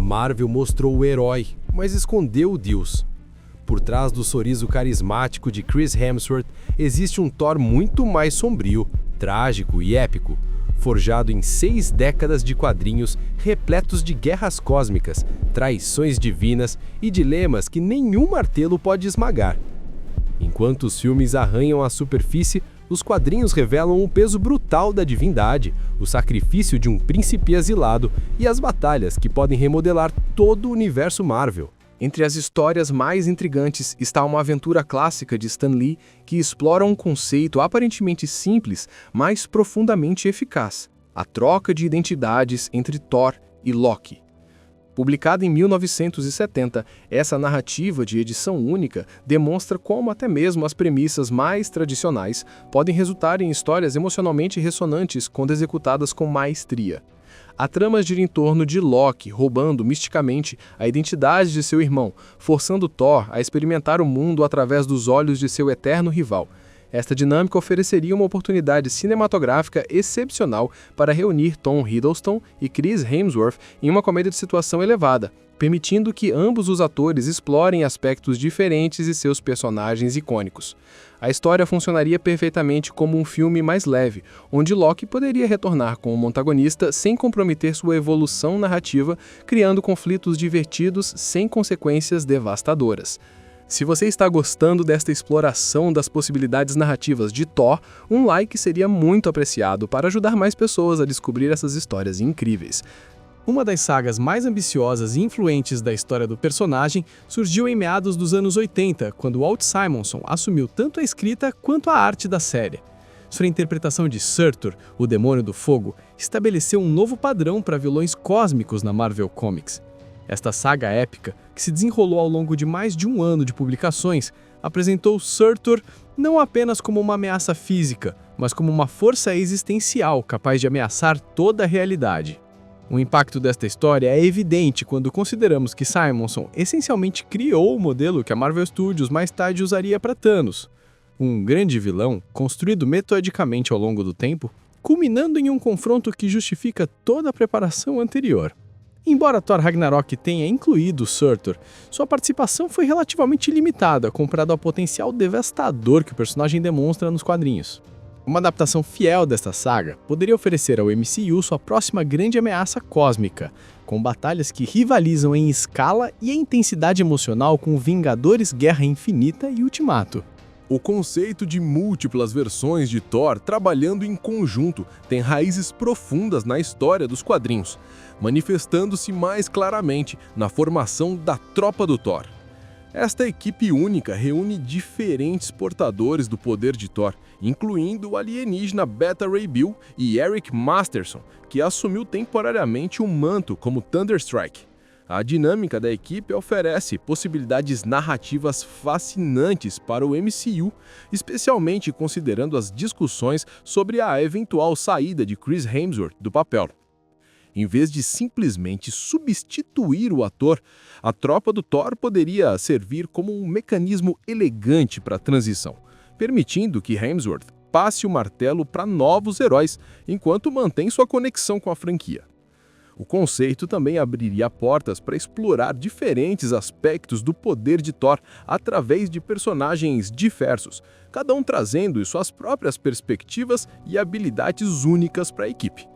Marvel mostrou o herói, mas escondeu o Deus. Por trás do sorriso carismático de Chris Hemsworth existe um Thor muito mais sombrio, trágico e épico, forjado em 6 décadas de quadrinhos repletos de guerras cósmicas, traições divinas e dilemas que nenhum martelo pode esmagar. Enquanto os filmes arranham a superfície, os quadrinhos revelam o peso brutal da divindade, o sacrifício de um príncipe exilado e as batalhas que podem remodelar todo o universo Marvel. Entre as histórias mais intrigantes está uma aventura clássica de Stan Lee que explora um conceito aparentemente simples, mas profundamente eficaz: a troca de identidades entre Thor e Loki. Publicada em 1970, essa narrativa de edição única demonstra como até mesmo as premissas mais tradicionais podem resultar em histórias emocionalmente ressonantes quando executadas com maestria. A trama gira em torno de Loki roubando misticamente a identidade de seu irmão, forçando Thor a experimentar o mundo através dos olhos de seu eterno rival. Esta dinâmica ofereceria uma oportunidade cinematográfica excepcional para reunir Tom Hiddleston e Chris Hemsworth em uma comédia de situação elevada, permitindo que ambos os atores explorem aspectos diferentes de seus personagens icônicos. A história funcionaria perfeitamente como um filme mais leve, onde Loki poderia retornar como antagonista sem comprometer sua evolução narrativa, criando conflitos divertidos sem consequências devastadoras. Se você está gostando desta exploração das possibilidades narrativas de Thor, um like seria muito apreciado para ajudar mais pessoas a descobrir essas histórias incríveis. Uma das sagas mais ambiciosas e influentes da história do personagem surgiu em meados dos anos 80, quando Walt Simonson assumiu tanto a escrita quanto a arte da série. Sua interpretação de Surtur, o Demônio do Fogo, estabeleceu um novo padrão para vilões cósmicos na Marvel Comics. Esta saga épica, que se desenrolou ao longo de mais de um ano de publicações, apresentou Surtur não apenas como uma ameaça física, mas como uma força existencial capaz de ameaçar toda a realidade. O impacto desta história é evidente quando consideramos que Simonson essencialmente criou o modelo que a Marvel Studios mais tarde usaria para Thanos, um grande vilão construído metodicamente ao longo do tempo, culminando em um confronto que justifica toda a preparação anterior. Embora Thor Ragnarok tenha incluído Surtur, sua participação foi relativamente limitada comparado ao potencial devastador que o personagem demonstra nos quadrinhos. Uma adaptação fiel desta saga poderia oferecer ao MCU sua próxima grande ameaça cósmica, com batalhas que rivalizam em escala e intensidade emocional com Vingadores Guerra Infinita e Ultimato. O conceito de múltiplas versões de Thor trabalhando em conjunto tem raízes profundas na história dos quadrinhos, manifestando-se mais claramente na formação da Tropa do Thor. Esta equipe única reúne diferentes portadores do poder de Thor, incluindo o alienígena Beta Ray Bill e Eric Masterson, que assumiu temporariamente o manto como Thunderstrike. A dinâmica da equipe oferece possibilidades narrativas fascinantes para o MCU, especialmente considerando as discussões sobre a eventual saída de Chris Hemsworth do papel. Em vez de simplesmente substituir o ator, a tropa do Thor poderia servir como um mecanismo elegante para a transição, permitindo que Hemsworth passe o martelo para novos heróis, enquanto mantém sua conexão com a franquia. O conceito também abriria portas para explorar diferentes aspectos do poder de Thor através de personagens diversos, cada um trazendo suas próprias perspectivas e habilidades únicas para a equipe.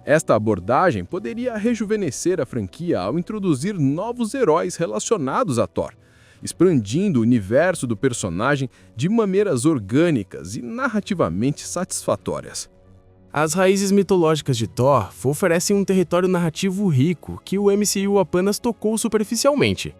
Esta abordagem poderia rejuvenescer a franquia ao introduzir novos heróis relacionados a Thor, expandindo o universo do personagem de maneiras orgânicas e narrativamente satisfatórias. As raízes mitológicas de Thor oferecem um território narrativo rico que o MCU apenas tocou superficialmente.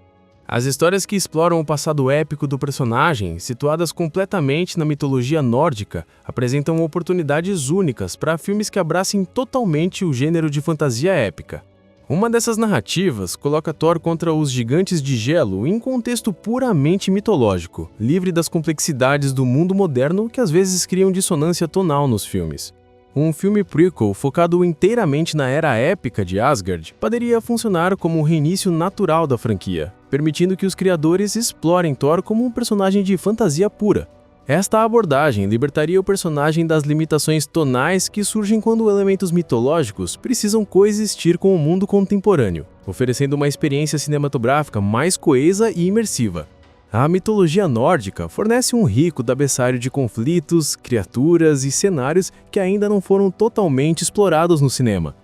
As histórias que exploram o passado épico do personagem, situadas completamente na mitologia nórdica, apresentam oportunidades únicas para filmes que abracem totalmente o gênero de fantasia épica. Uma dessas narrativas coloca Thor contra os gigantes de gelo em contexto puramente mitológico, livre das complexidades do mundo moderno que às vezes criam dissonância tonal nos filmes. Um filme prequel focado inteiramente na era épica de Asgard poderia funcionar como um reinício natural da franquia, permitindo que os criadores explorem Thor como um personagem de fantasia pura. Esta abordagem libertaria o personagem das limitações tonais que surgem quando elementos mitológicos precisam coexistir com o mundo contemporâneo. oferecendo uma experiência cinematográfica mais coesa e imersiva. A mitologia nórdica fornece um rico cabeçalho de conflitos, criaturas e cenários que ainda não foram totalmente explorados no cinema.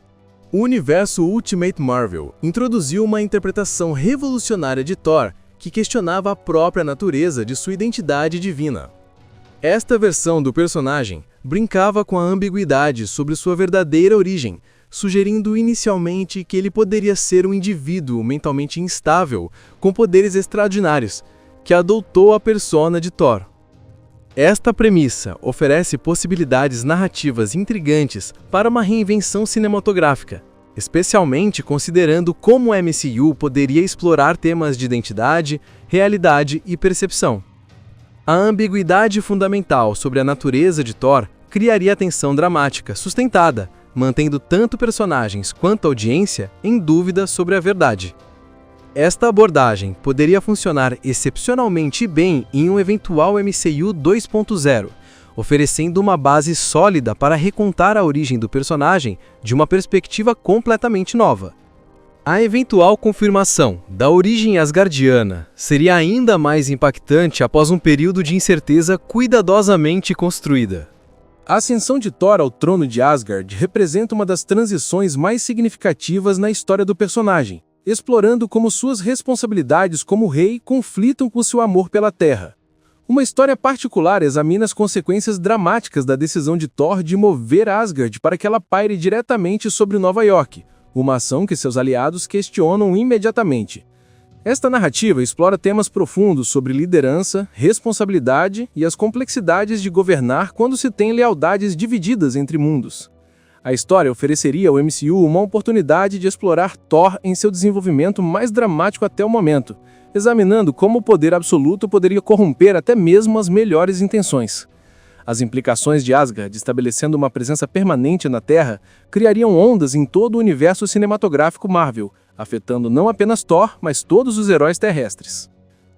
O universo Ultimate Marvel introduziu uma interpretação revolucionária de Thor que questionava a própria natureza de sua identidade divina. Esta versão do personagem brincava com a ambiguidade sobre sua verdadeira origem, sugerindo inicialmente que ele poderia ser um indivíduo mentalmente instável com poderes extraordinários, que adotou a persona de Thor. Esta premissa oferece possibilidades narrativas intrigantes para uma reinvenção cinematográfica, especialmente considerando como o MCU poderia explorar temas de identidade, realidade e percepção. A ambiguidade fundamental sobre a natureza de Thor criaria tensão dramática sustentada, mantendo tanto personagens quanto audiência em dúvida sobre a verdade. Esta abordagem poderia funcionar excepcionalmente bem em um eventual MCU 2.0, oferecendo uma base sólida para recontar a origem do personagem de uma perspectiva completamente nova. A eventual confirmação da origem asgardiana seria ainda mais impactante após um período de incerteza cuidadosamente construída. A ascensão de Thor ao trono de Asgard representa uma das transições mais significativas na história do personagem, explorando como suas responsabilidades como rei conflitam com seu amor pela Terra. Uma história particular examina as consequências dramáticas da decisão de Thor de mover Asgard para que ela paire diretamente sobre Nova York, uma ação que seus aliados questionam imediatamente. Esta narrativa explora temas profundos sobre liderança, responsabilidade e as complexidades de governar quando se tem lealdades divididas entre mundos. A história ofereceria ao MCU uma oportunidade de explorar Thor em seu desenvolvimento mais dramático até o momento, examinando como o poder absoluto poderia corromper até mesmo as melhores intenções. As implicações de Asgard estabelecendo uma presença permanente na Terra criariam ondas em todo o universo cinematográfico Marvel, afetando não apenas Thor, mas todos os heróis terrestres.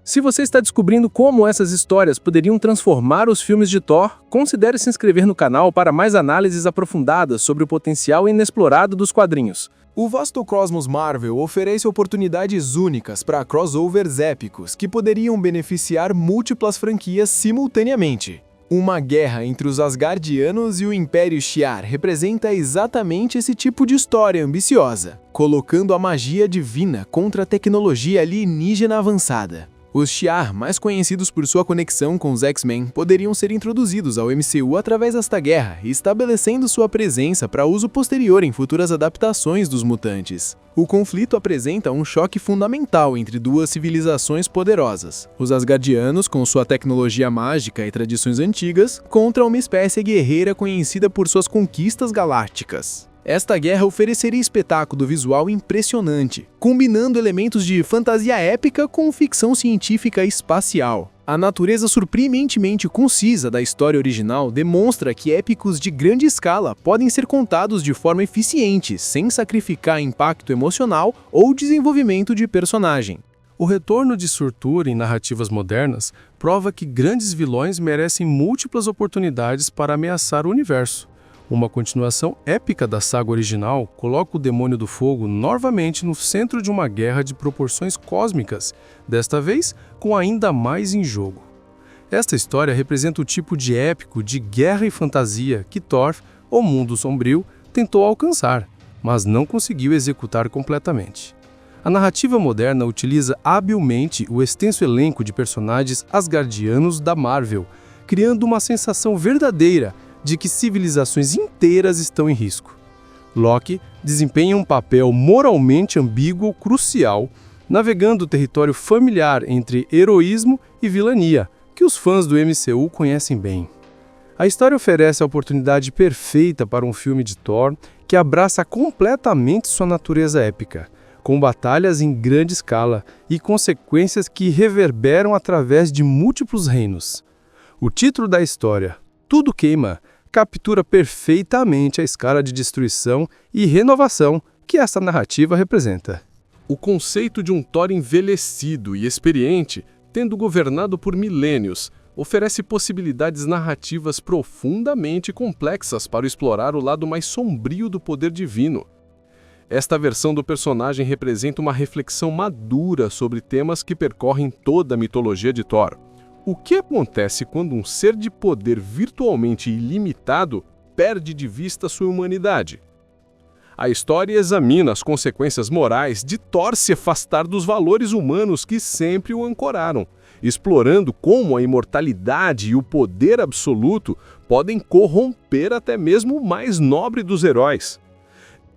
Se você está descobrindo como essas histórias poderiam transformar os filmes de Thor, considere se inscrever no canal para mais análises aprofundadas sobre o potencial inexplorado dos quadrinhos. O vasto cosmos Marvel oferece oportunidades únicas para crossovers épicos que poderiam beneficiar múltiplas franquias simultaneamente. Uma guerra entre os Asgardianos e o Império Shi'ar representa exatamente esse tipo de história ambiciosa, colocando a magia divina contra a tecnologia alienígena avançada. Os Shi'ar, mais conhecidos por sua conexão com os X-Men, poderiam ser introduzidos ao MCU através desta guerra, estabelecendo sua presença para uso posterior em futuras adaptações dos mutantes. O conflito apresenta um choque fundamental entre duas civilizações poderosas, os Asgardianos, com sua tecnologia mágica e tradições antigas, contra uma espécie guerreira conhecida por suas conquistas galácticas. Esta guerra ofereceria espetáculo visual impressionante, combinando elementos de fantasia épica com ficção científica espacial. A natureza surpreendentemente concisa da história original demonstra que épicos de grande escala podem ser contados de forma eficiente, sem sacrificar impacto emocional ou desenvolvimento de personagem. O retorno de Surtur em narrativas modernas prova que grandes vilões merecem múltiplas oportunidades para ameaçar o universo. Uma continuação épica da saga original coloca o Demônio do Fogo novamente no centro de uma guerra de proporções cósmicas, desta vez com ainda mais em jogo. Esta história representa o tipo de épico de guerra e fantasia que Thor, o Mundo Sombrio, tentou alcançar, mas não conseguiu executar completamente. A narrativa moderna utiliza habilmente o extenso elenco de personagens asgardianos da Marvel, criando uma sensação verdadeira de que civilizações inteiras estão em risco. Loki desempenha um papel moralmente ambíguo crucial, navegando o território familiar entre heroísmo e vilania, que os fãs do MCU conhecem bem. A história oferece a oportunidade perfeita para um filme de Thor que abraça completamente sua natureza épica, com batalhas em grande escala e consequências que reverberam através de múltiplos reinos. O título da história, Tudo Queima, captura perfeitamente a escala de destruição e renovação que essa narrativa representa. O conceito de um Thor envelhecido e experiente, tendo governado por milênios, oferece possibilidades narrativas profundamente complexas para explorar o lado mais sombrio do poder divino. Esta versão do personagem representa uma reflexão madura sobre temas que percorrem toda a mitologia de Thor. O que acontece quando um ser de poder virtualmente ilimitado perde de vista sua humanidade? A história examina as consequências morais de Thor se afastar dos valores humanos que sempre o ancoraram, explorando como a imortalidade e o poder absoluto podem corromper até mesmo o mais nobre dos heróis.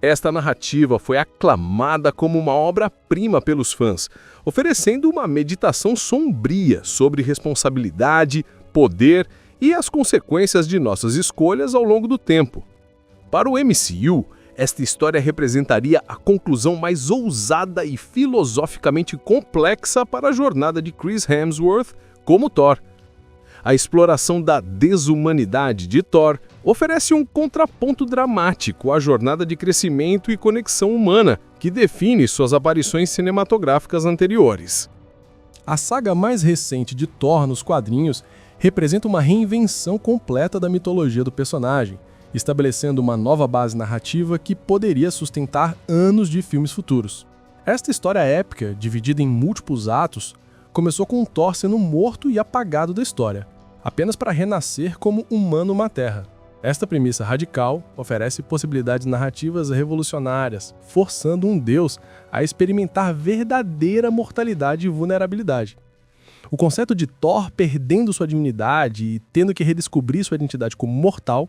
Esta narrativa foi aclamada como uma obra-prima pelos fãs, oferecendo uma meditação sombria sobre responsabilidade, poder e as consequências de nossas escolhas ao longo do tempo. Para o MCU, esta história representaria a conclusão mais ousada e filosoficamente complexa para a jornada de Chris Hemsworth como Thor. A exploração da desumanidade de Thor oferece um contraponto dramático à jornada de crescimento e conexão humana que define suas aparições cinematográficas anteriores. A saga mais recente de Thor nos quadrinhos representa uma reinvenção completa da mitologia do personagem, estabelecendo uma nova base narrativa que poderia sustentar anos de filmes futuros. Esta história épica, dividida em múltiplos atos, começou com Thor sendo morto e apagado da história, apenas para renascer como humano na Terra. Esta premissa radical oferece possibilidades narrativas revolucionárias, forçando um deus a experimentar verdadeira mortalidade e vulnerabilidade. O conceito de Thor perdendo sua divindade e tendo que redescobrir sua identidade como mortal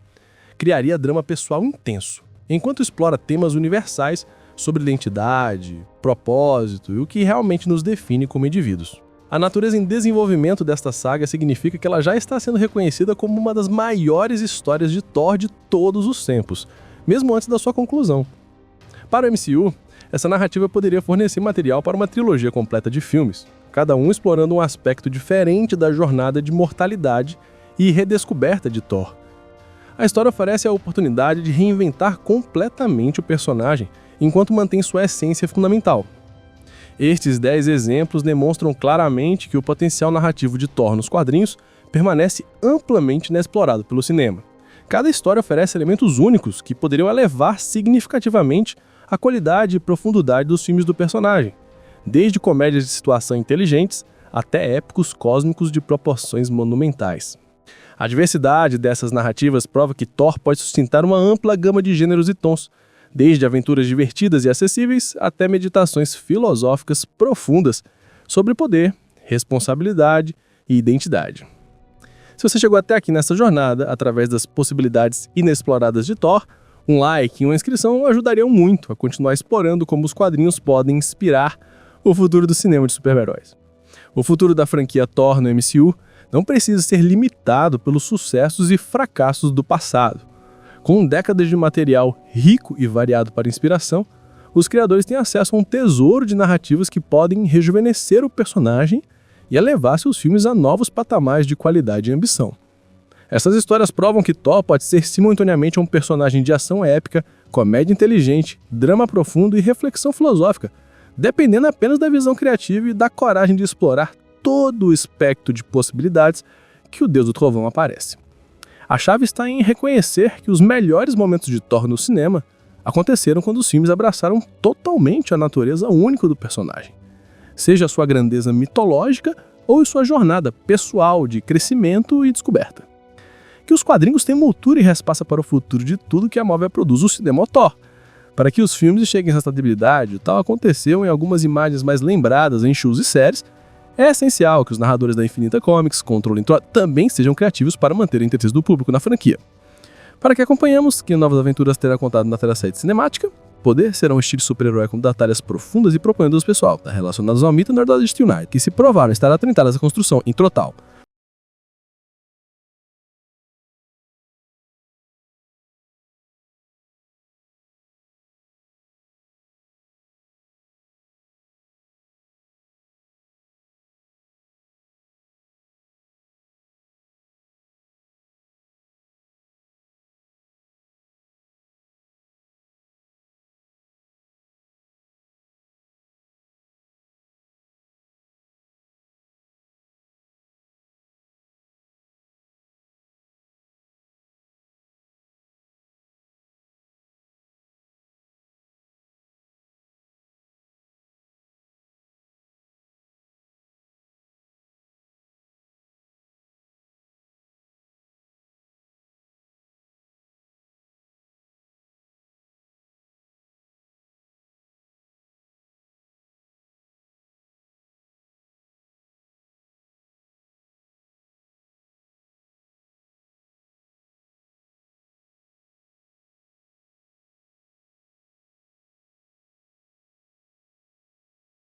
criaria drama pessoal intenso, enquanto explora temas universais sobre identidade, propósito e o que realmente nos define como indivíduos. A natureza em desenvolvimento desta saga significa que ela já está sendo reconhecida como uma das maiores histórias de Thor de todos os tempos, mesmo antes da sua conclusão. Para o MCU, essa narrativa poderia fornecer material para uma trilogia completa de filmes, cada um explorando um aspecto diferente da jornada de mortalidade e redescoberta de Thor. A história oferece a oportunidade de reinventar completamente o personagem, enquanto mantém sua essência fundamental. Estes 10 exemplos demonstram claramente que o potencial narrativo de Thor nos quadrinhos permanece amplamente inexplorado pelo cinema. Cada história oferece elementos únicos que poderiam elevar significativamente a qualidade e profundidade dos filmes do personagem, desde comédias de situação inteligentes até épicos cósmicos de proporções monumentais. A diversidade dessas narrativas prova que Thor pode sustentar uma ampla gama de gêneros e tons, desde aventuras divertidas e acessíveis até meditações filosóficas profundas sobre poder, responsabilidade e identidade. Se você chegou até aqui nessa jornada, através das possibilidades inexploradas de Thor, um like e uma inscrição ajudariam muito a continuar explorando como os quadrinhos podem inspirar o futuro do cinema de super-heróis. O futuro da franquia Thor no MCU não precisa ser limitado pelos sucessos e fracassos do passado. Com décadas de material rico e variado para inspiração, os criadores têm acesso a um tesouro de narrativas que podem rejuvenescer o personagem e elevar seus filmes a novos patamares de qualidade e ambição. Essas histórias provam que Thor pode ser simultaneamente um personagem de ação épica, comédia inteligente, drama profundo e reflexão filosófica, dependendo apenas da visão criativa e da coragem de explorar todo o espectro de possibilidades que o Deus do Trovão aparece. A chave está em reconhecer que os melhores momentos de Thor no cinema aconteceram quando os filmes abraçaram totalmente a natureza única do personagem, seja a sua grandeza mitológica ou sua jornada pessoal de crescimento e descoberta. Que os quadrinhos têm moldura e resposta para o futuro de tudo que a Marvel produz o cinema Thor. Para que os filmes cheguem a essa estabilidade, o tal aconteceu em algumas imagens mais lembradas em shows e séries. É essencial que os narradores da Infinita Comics controlem Thor também sejam criativos para manter o interesse do público na franquia. Para que acompanhamos que novas aventuras terá contado na série cinemática, poder será um estilo de super-herói com batalhas profundas e propagandas pessoal, relacionados ao mito Nerdology United, que se provaram estar atentadas à construção em total